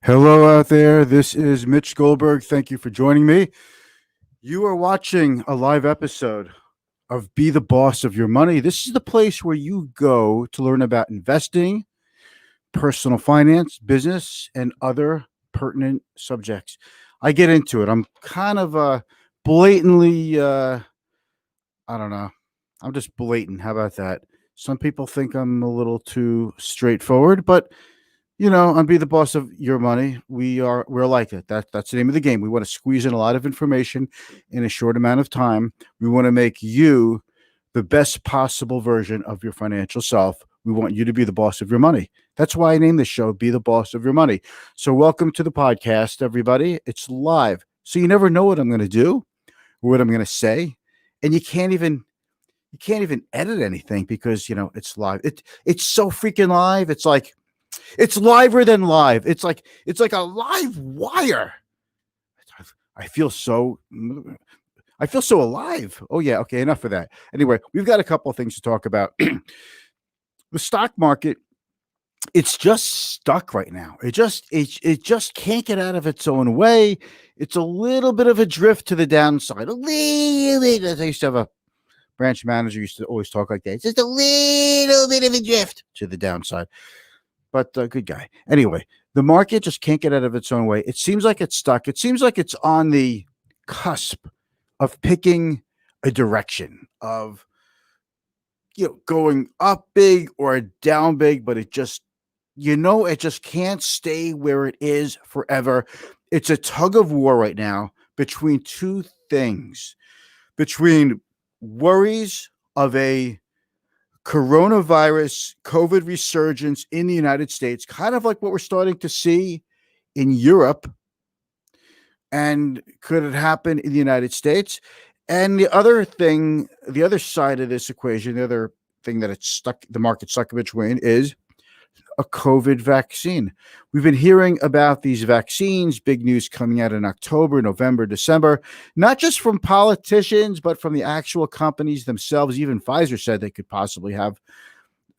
Hello out there. This is Mitch Goldberg. Thank you for joining me. You are watching a live episode of Be the Boss of Your Money. This is the place where you go to learn about investing, personal finance, business, and other pertinent subjects. I get into it. I'm kind of blatantly, I don't know. I'm just blatant. How about that? Some people think I'm a little too straightforward, but on Be the Boss of Your Money, we're like it. That's the name of the game. We want to squeeze in a lot of information in a short amount of time. We want to make you the best possible version of your financial self. We want you to be the boss of your money. That's why I named this show Be the Boss of Your Money. So welcome to the podcast, everybody. It's live. So you never know what I'm going to do or what I'm going to say. And you can't even edit anything because it's live. It's so freaking live. It's liver than live. It's like a live wire. I feel so alive. Oh yeah, okay, enough of that. Anyway, we've got a couple of things to talk about. The stock market, it's just stuck right now. It just can't get out of its own way. It's a little bit of a drift to the downside. A little bit. I used to have a branch manager used to always talk like that. It's just a little bit of a drift to the downside. But good guy. Anyway, the market just can't get out of its own way. It seems like it's stuck. It seems like it's on the cusp of picking a direction of going up big or down big, but it just can't stay where it is forever. It's a tug of war right now between two things, between worries of a coronavirus COVID resurgence in the United States, kind of like what we're starting to see in Europe. And could it happen in the United States? And the other side of this equation, the other thing that the market's stuck in between is a COVID vaccine. We've been hearing about these vaccines, big news coming out in October, November, December, not just from politicians, but from the actual companies themselves. Even Pfizer said they could possibly have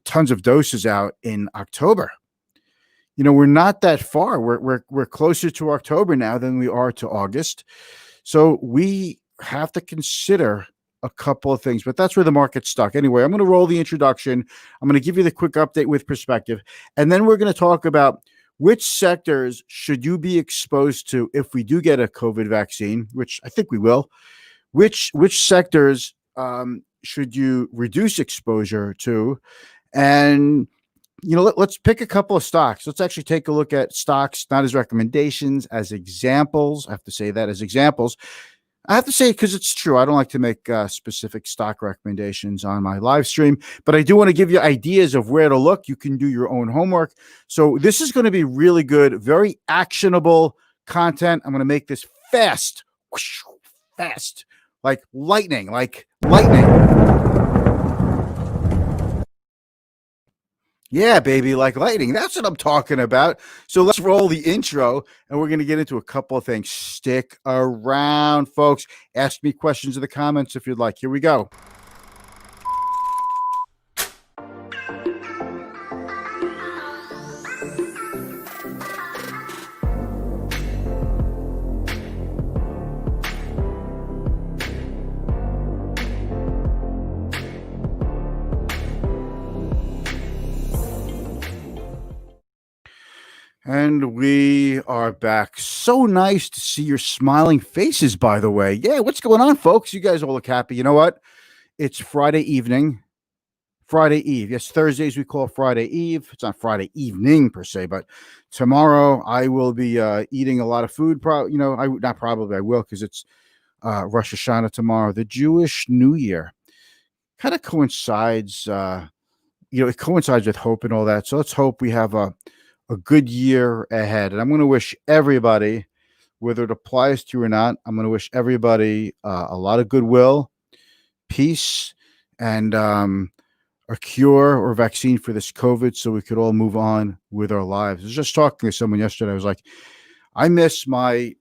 tons of doses out in October. We're not that far. We're closer to October now than we are to August. So we have to consider a couple of things, but that's where the market's stuck. Anyway, I'm going to roll the introduction. I'm going to give you the quick update with perspective, and then we're going to talk about which sectors should you be exposed to if we do get a COVID vaccine, which I think we will. Which sectors should you reduce exposure to? And let's pick a couple of stocks. Let's actually take a look at stocks, not as recommendations, as examples. I have to say that as examples. I have to say, because it's true, I don't like to make specific stock recommendations on my live stream, but I do want to give you ideas of where to look. You can do your own homework. So this is going to be really good, very actionable content. I'm going to make this fast, like lightning. Yeah, baby, like lightning. That's what I'm talking about. So let's roll the intro, and we're going to get into a couple of things. Stick around, folks. Ask me questions in the comments if you'd like. Here we go. And we are back. So nice to see your smiling faces, by the way. Yeah, what's going on, folks? You guys all look happy. You know what? It's Friday evening. Friday Eve. Yes, Thursdays we call Friday Eve. It's not Friday evening per se, but tomorrow I will be eating a lot of food. I will because it's Rosh Hashanah tomorrow. The Jewish New Year kind of coincides. It coincides with hope and all that. So let's hope we have a good year ahead. And I'm going to wish everybody, whether it applies to you or not, I'm going to wish everybody a lot of goodwill, peace, and a cure or vaccine for this COVID so we could all move on with our lives. I was just talking to someone yesterday. I was like, I miss my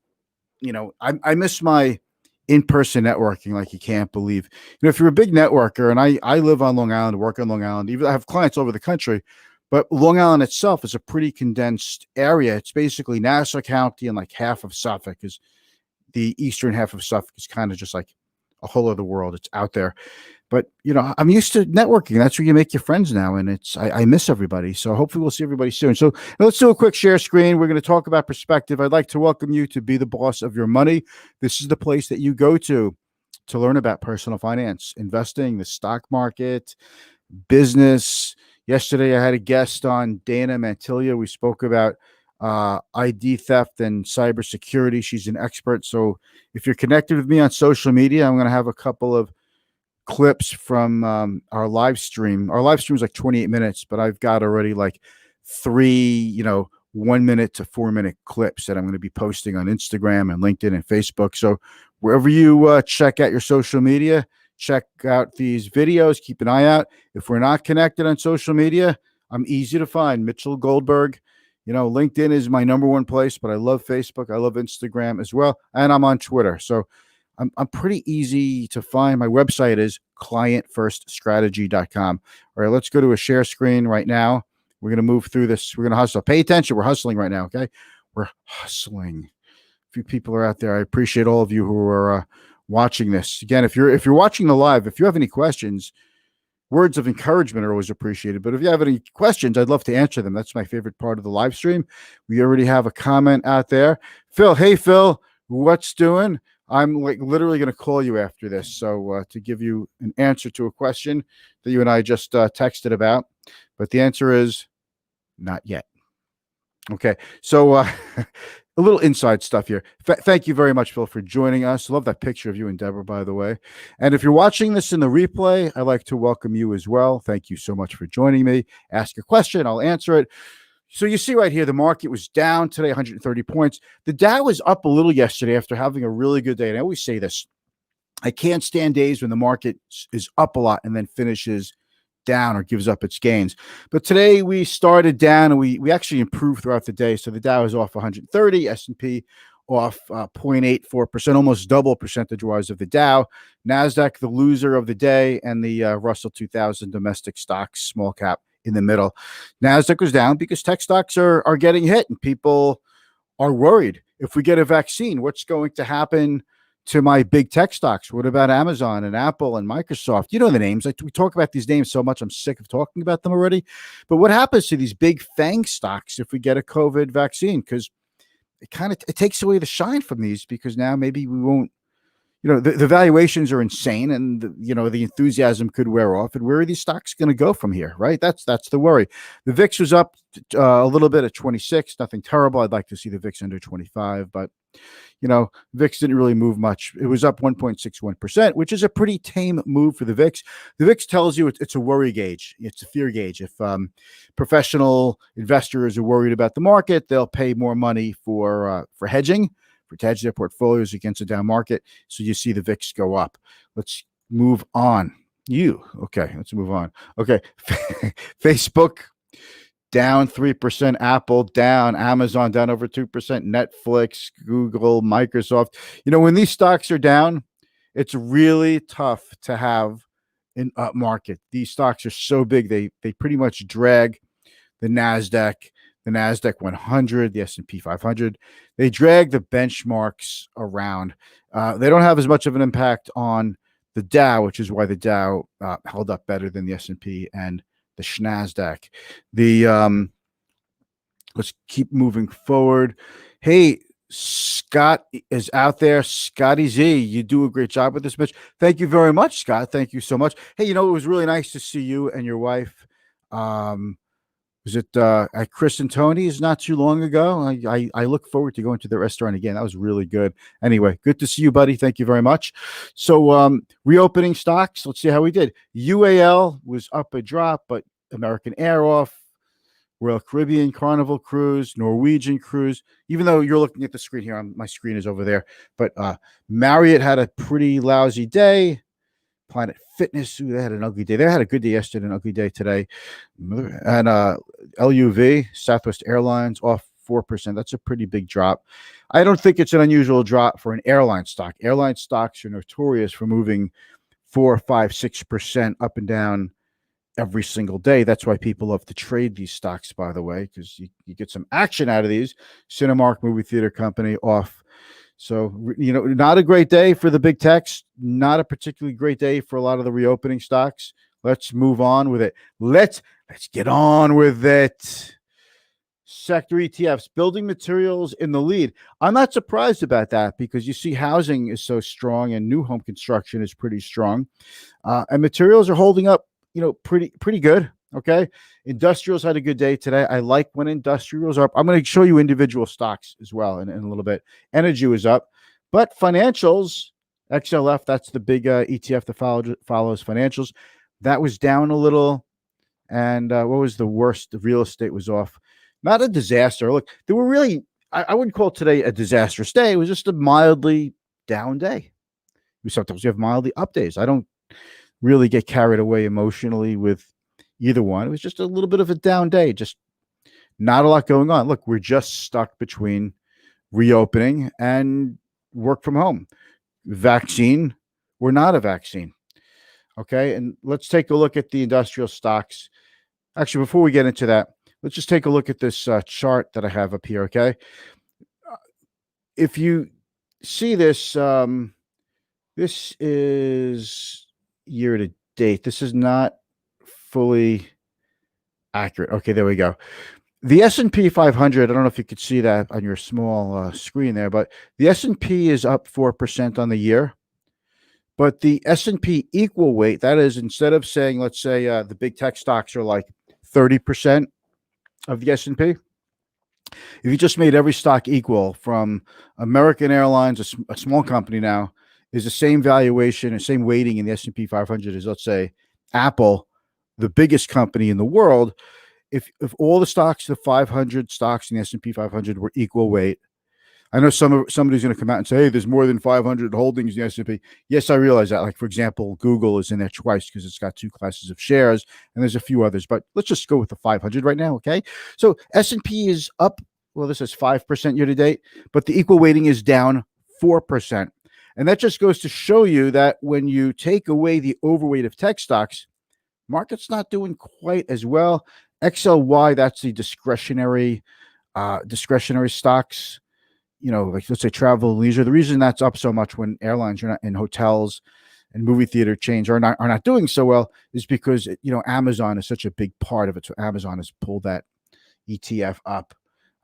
in-person networking like you can't believe. If you're a big networker, and I live on Long Island, work on Long Island, even I have clients all over the country, But Long Island itself is a pretty condensed area. It's basically Nassau County and like half of Suffolk is the eastern half of Suffolk is kind of just like a whole other world. It's out there. But I'm used to networking. That's where you make your friends now, and I miss everybody. So hopefully we'll see everybody soon. So let's do a quick share screen. We're going to talk about perspective. I'd like to welcome you to Be the Boss of Your Money. This is the place that you go to learn about personal finance, investing, the stock market, business. Yesterday, I had a guest on, Dana Mantilia. We spoke about ID theft and cybersecurity. She's an expert. So if you're connected with me on social media, I'm going to have a couple of clips from our live stream. Our live stream is like 28 minutes, but I've got already like 3, 1 minute to 4 minute clips that I'm going to be posting on Instagram and LinkedIn and Facebook. So wherever you check out your social media, check out these videos, keep an eye out. If we're not connected on social media, I'm easy to find. Mitchell Goldberg. LinkedIn is my number one place, but I love Facebook. I love Instagram as well. And I'm on Twitter. So I'm pretty easy to find. My website is clientfirststrategy.com. All right, let's go to a share screen right now. We're going to move through this. We're going to hustle. Pay attention. We're hustling right now, okay? We're hustling. A few people are out there. I appreciate all of you who are watching this. Again, if you're watching the live, if you have any questions, words of encouragement are always appreciated. But if you have any questions, I'd love to answer them. That's my favorite part of the live stream. We already have a comment out there. Phil, hey, Phil, what's doing? I'm like literally going to call you after this. So to give you an answer to a question that you and I just texted about. But the answer is not yet. Okay. So a little inside stuff here. Thank you very much, Phil, for joining us. Love that picture of you and Deborah, by the way. And if you're watching this in the replay, I'd like to welcome you as well. Thank you so much for joining me. Ask a question. I'll answer it. So you see right here, the market was down today, 130 points. The Dow was up a little yesterday after having a really good day. And I always say this, I can't stand days when the market is up a lot and then finishes down or gives up its gains. But today we started down and we actually improved throughout the day. So the Dow is off 130, S&P off 0.84%, almost double percentage-wise of the Dow. NASDAQ, the loser of the day, and the Russell 2000 domestic stocks, small cap, in the middle. NASDAQ was down because tech stocks are getting hit and people are worried. If we get a vaccine, what's going to happen to my big tech stocks? What about Amazon and Apple and Microsoft? You know the names. We talk about these names so much, I'm sick of talking about them already. But what happens to these big FANG stocks if we get a COVID vaccine? Because it takes away the shine from these, because now maybe we won't, the valuations are insane and, the enthusiasm could wear off. And where are these stocks going to go from here, right? That's the worry. The VIX was up a little bit at 26, nothing terrible. I'd like to see the VIX under 25, but, VIX didn't really move much. It was up 1.61%, which is a pretty tame move for the VIX. The VIX tells you it's a worry gauge. It's a fear gauge. If professional investors are worried about the market, they'll pay more money for hedging, to hedge their portfolios against a down market. So you see the VIX go up. Let's move on. Okay, let's move on. Okay. Facebook down 3%, Apple down, Amazon down over 2%, Netflix, Google, Microsoft. When these stocks are down, it's really tough to have an up market. These stocks are so big, they pretty much drag the NASDAQ 100, the S&P 500. They drag the benchmarks around. They don't have as much of an impact on the Dow, which is why the Dow held up better than the S&P and the SNASDAQ. Let's keep moving forward. Hey, Scott is out there. Scotty Z, you do a great job with this, Mitch. Thank you very much, Scott. Thank you so much. Hey, it was really nice to see you and your wife. Was it at Chris and Tony's not too long ago? I look forward to going to the restaurant again. That was really good. Anyway, good to see you, buddy. Thank you very much. So reopening stocks. Let's see how we did. UAL was up a drop, but American Air off, Royal Caribbean, Carnival Cruise, Norwegian Cruise. Even though you're looking at the screen here, my screen is over there. But Marriott had a pretty lousy day. Planet Fitness, they had an ugly day. They had a good day yesterday, an ugly day today. And LUV, Southwest Airlines, off 4%. That's a pretty big drop. I don't think it's an unusual drop for an airline stock. Airline stocks are notorious for moving 4, 5, 6% up and down every single day. That's why people love to trade these stocks, by the way, because you get some action out of these. Cinemark movie theater company off. So, not a great day for the big techs, not a particularly great day for a lot of the reopening stocks. Let's move on with it. Let's get on with it. Sector ETFs, building materials in the lead. I'm not surprised about that because you see housing is so strong and new home construction is pretty strong. And materials are holding up, pretty good. Okay. Industrials had a good day today. I like when industrials are up. I'm going to show you individual stocks as well in a little bit. Energy was up, but financials, XLF, that's the big ETF that follows financials. That was down a little. And what was the worst? The real estate was off. Not a disaster. Look, there were really, I wouldn't call today a disastrous day. It was just a mildly down day. Sometimes you have mildly up days. I don't really get carried away emotionally with either one. It was just a little bit of a down day, just not a lot going on. Look, we're just stuck between reopening and work from home. Vaccine, we're not a vaccine. Okay. And let's take a look at the industrial stocks. Actually, before we get into that, let's just take a look at this chart that I have up here. Okay. If you see this, this is year to date. This is not fully accurate. Okay, there we go. The S&P 500, I don't know if you could see that on your small screen there, but the S&P is up 4% on the year. But the S&P equal weight, that is, instead of saying, let's say the big tech stocks are like 30% of the S&P, if you just made every stock equal from American Airlines, a small company now, is the same valuation and same weighting in the S&P 500 as, let's say, Apple, the biggest company in the world. If all the stocks, the 500 stocks in the S&P 500 were equal weight, I know somebody's going to come out and say, hey, there's more than 500 holdings in the S&P. Yes, I realize that. Like, for example, Google is in there twice because it's got two classes of shares, and there's a few others. But let's just go with the 500 right now, okay? So S&P is up, well, this is 5% year to date, but the equal weighting is down 4%. And that just goes to show you that when you take away the overweight of tech stocks, market's not doing quite as well. XLY, that's the discretionary stocks. Like let's say travel and leisure. The reason that's up so much when airlines are not in hotels and movie theater chains are not doing so well is because Amazon is such a big part of it. So Amazon has pulled that ETF up.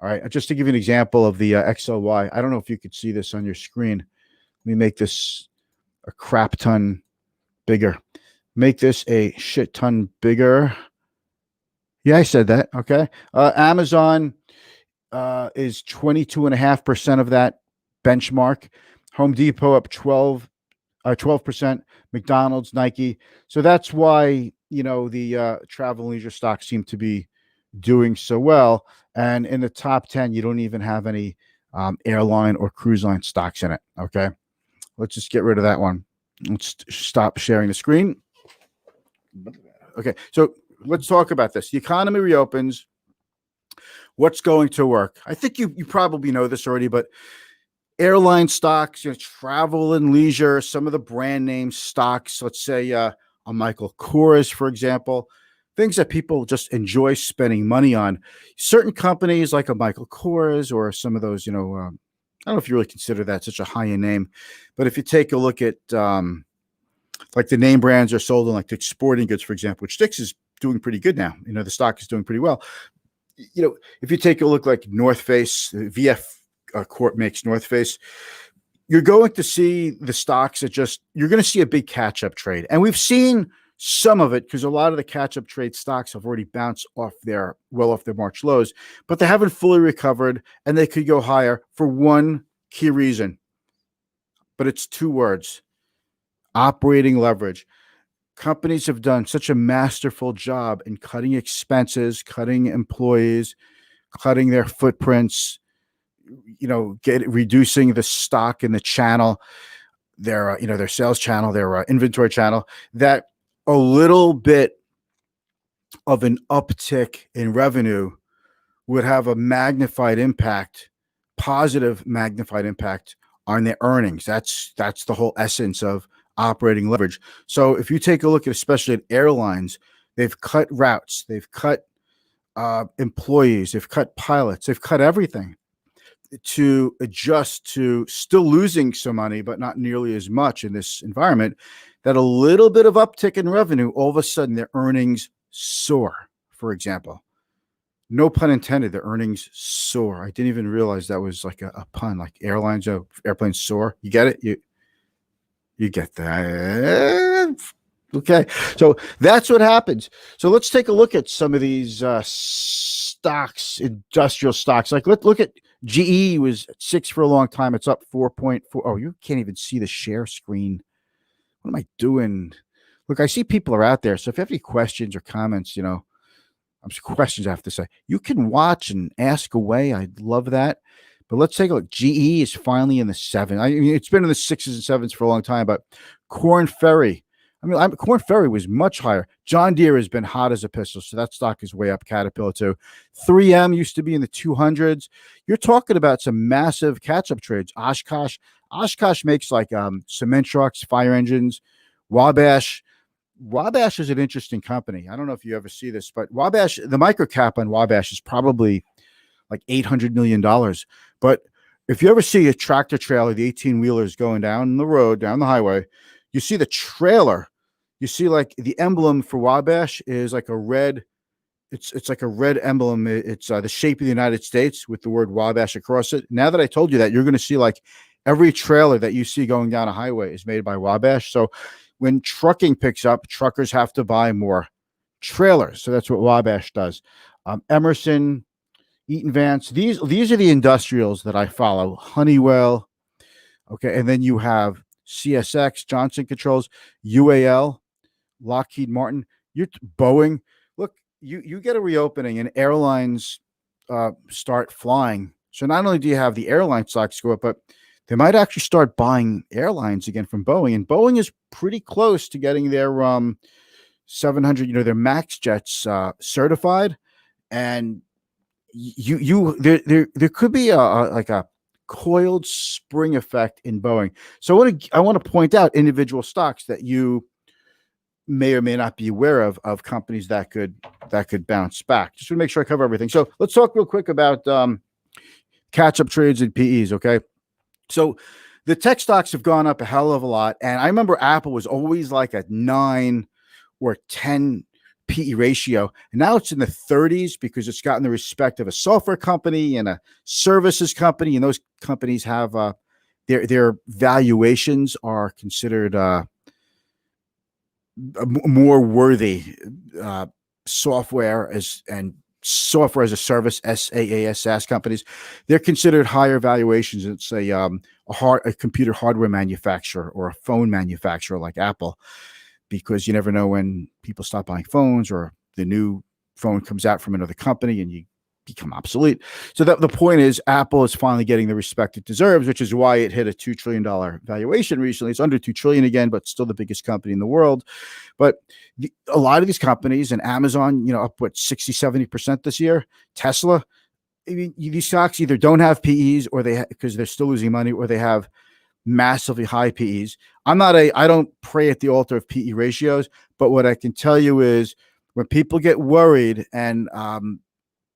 All right, just to give you an example of the XLY. I don't know if you could see this on your screen. Let me make this a crap ton bigger. Make this a shit ton bigger. Yeah, I said that. Okay. Amazon is 22.5% of that benchmark. Home Depot up 12%. McDonald's, Nike. So that's why, the travel and leisure stocks seem to be doing so well. And in the top 10, you don't even have any airline or cruise line stocks in it. Okay. Let's just get rid of that one. Let's stop sharing the screen. Okay. So let's talk about this. The economy reopens. What's going to work? I think you probably know this already, but airline stocks, travel and leisure, some of the brand name stocks, let's say a Michael Kors, for example, things that people just enjoy spending money on. Certain companies like a Michael Kors or some of those, I don't know if you really consider that such a high-end name, but if you take a look at like the name brands are sold in like Dick's Sporting Goods, for example, which Dick's is doing pretty good now. The stock is doing pretty well. If you take a look like North Face, VF Corp makes North Face, you're going to see the stocks that you're going to see a big catch-up trade. And we've seen some of it because a lot of the catch-up trade stocks have already bounced off their March lows, but they haven't fully recovered and they could go higher for one key reason. But it's two words: operating leverage. Companies have done such a masterful job in cutting expenses, cutting employees, cutting their footprints, reducing the stock in the channel, their sales channel, their inventory channel, that a little bit of an uptick in revenue would have a positive magnified impact on their earnings. That's the whole essence of operating leverage. So if you take a look at, especially at airlines, They've cut routes. They've cut employees. They've cut pilots. They've cut everything to adjust to still losing some money, but not nearly as much in this environment. That a little bit of uptick in revenue, all of a sudden their earnings soar. For example, no pun intended, their earnings soar. I didn't even realize that was like a pun, like airplanes soar. You get it? You get that. Okay. So that's what happens. So let's take a look at some of these stocks, industrial stocks. Like let's look at GE was at 6 for a long time. It's up 4.4. Oh, you can't even see the share screen. What am I doing? Look, I see people are out there. So if you have any questions or comments, questions I have to say, you can watch and ask away. I'd love that. But let's take a look. GE is finally in the 7. I mean, it's been in the 6s and 7s for a long time, but Corn Ferry. Corn Ferry was much higher. John Deere has been hot as a pistol, so that stock is way up. Caterpillar too. 3M used to be in the 200s. You're talking about some massive catch-up trades. Oshkosh makes like cement trucks, fire engines. Wabash is an interesting company. I don't know if you ever see this, but Wabash, the micro cap on Wabash is probably like $800 million. But if you ever see a tractor trailer, the 18-wheelers going down the road, down the highway, you see the trailer. You see like the emblem for Wabash is like a red. It's like a red emblem. It's the shape of the United States with the word Wabash across it. Now that I told you that, you're going to see like every trailer that you see going down a highway is made by Wabash. So when trucking picks up, truckers have to buy more trailers. So that's what Wabash does. Emerson, Eaton Vance. These are the industrials that I follow. Honeywell. Okay, and then you have CSX, Johnson Controls, UAL, Lockheed Martin. Boeing. Look, you get a reopening and airlines start flying. So not only do you have the airline stocks go up, but they might actually start buying airlines again from Boeing. And Boeing is pretty close to getting their 700, their MAX jets certified. And there could be a coiled spring effect in Boeing. So I want to point out individual stocks that you may or may not be aware of companies that could bounce back. Just want to make sure I cover everything. So let's talk real quick about catch-up trades and PEs. Okay. So the tech stocks have gone up a hell of a lot. And I remember Apple was always like a 9 or 10 PE ratio. And now it's in the 30s because it's gotten the respect of a software company and a services company. And those companies have their valuations are considered more worthy software as a service, SaaS companies. They're considered higher valuations. It's a computer hardware manufacturer or a phone manufacturer like Apple, because you never know when people stop buying phones or the new phone comes out from another company and you become obsolete. So the point is Apple is finally getting the respect it deserves, which is why it hit a $2 trillion valuation recently. It's under 2 trillion again, but still the biggest company in the world. But a lot of these companies, and Amazon, up 60-70% this year. Tesla, these stocks either don't have PEs or because they're still losing money, or they have massively high PEs. I don't pray at the altar of PE ratios, but what I can tell you is when people get worried and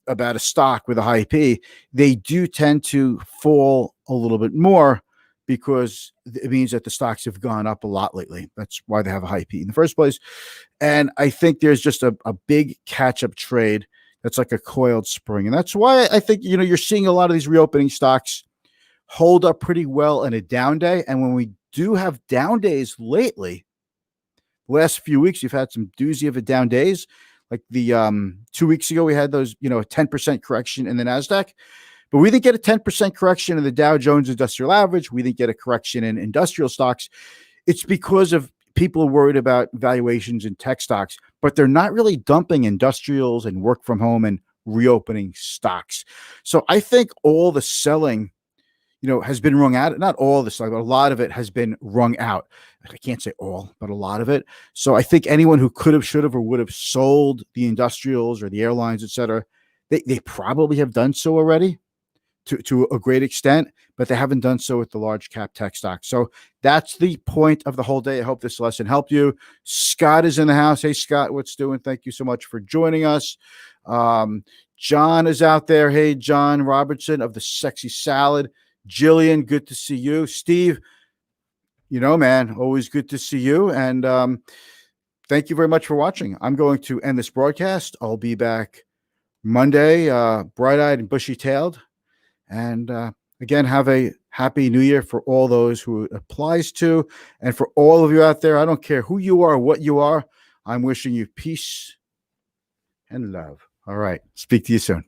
about a stock with a high PE, they do tend to fall a little bit more because it means that the stocks have gone up a lot lately. That's why they have a high PE in the first place. And I think there's just a big catch-up trade that's like a coiled spring. And that's why I think, you're seeing a lot of these reopening stocks hold up pretty well in a down day. And when we do have down days lately, last few weeks, you've had some doozy of a down days. Like the 2 weeks ago, we had those, a 10% correction in the NASDAQ, but we didn't get a 10% correction in the Dow Jones Industrial Average. We didn't get a correction in industrial stocks. It's because of people worried about valuations in tech stocks, but they're not really dumping industrials and work from home and reopening stocks. So I think all the selling has been wrung out. Not all of this, but a lot of it has been wrung out. I can't say all, but a lot of it. So I think anyone who could have, should have, or would have sold the industrials or the airlines, et cetera, they probably have done so already. to a great extent, but they haven't done so with the large cap tech stocks. So that's the point of the whole day. I hope this lesson helped you. Scott is in the house. Hey, Scott, what's doing? Thank you so much for joining us. John is out there. Hey, John Robertson of the Sexy Salad. Jillian, good to see you. Steve, man, always good to see you. And thank you very much for watching. I'm going to end this broadcast. I'll be back Monday, bright-eyed and bushy-tailed. And again, have a happy new year for all those who it applies to. And for all of you out there, I don't care who you are, what you are, I'm wishing you peace and love. All right. Speak to you soon.